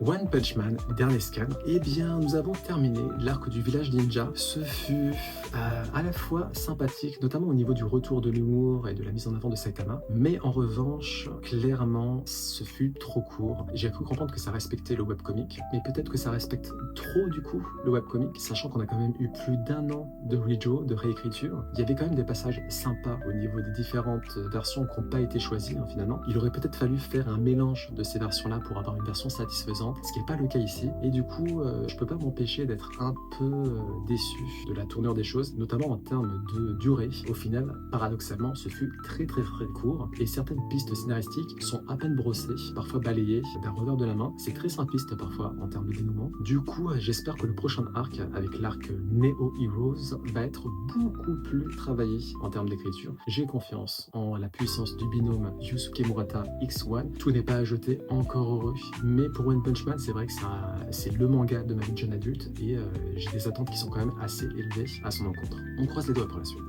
One Punch Man, dernier scan, eh bien nous avons terminé l'arc du village ninja. Ce fut à la fois sympathique, notamment au niveau du retour de l'humour et de la mise en avant de Saitama, mais en revanche, clairement, ce fut trop court. J'ai cru comprendre que ça respectait le webcomic, mais peut-être que ça respecte trop du coup le webcomic, sachant qu'on a quand même eu plus d'1 an de redraw, de réécriture. Il y avait quand même des passages sympas au niveau des différentes versions qui n'ont pas été choisies finalement. Il aurait peut-être fallu faire un mélange de ces versions-là pour avoir une version satisfaisante, ce qui n'est pas le cas ici. Et du coup, je peux pas m'empêcher d'être un peu déçu de la tournure des choses, notamment en termes de durée. Au final, paradoxalement, ce fut très court, et certaines pistes scénaristiques sont à peine brossées, parfois balayées d'un revers de la main. C'est très simpliste parfois en termes de dénouement. Du coup, j'espère que le prochain arc, avec l'arc Neo Heroes, va être beaucoup plus travaillé en termes d'écriture. J'ai confiance en la puissance du binôme Yusuke Murata X1. Tout n'est pas à jeter, encore heureux. Mais pour One Punch Man, c'est vrai que c'est le manga de ma vie de jeune adulte, et j'ai des attentes qui sont quand même assez élevées à son encontre. On croise les doigts pour la suite.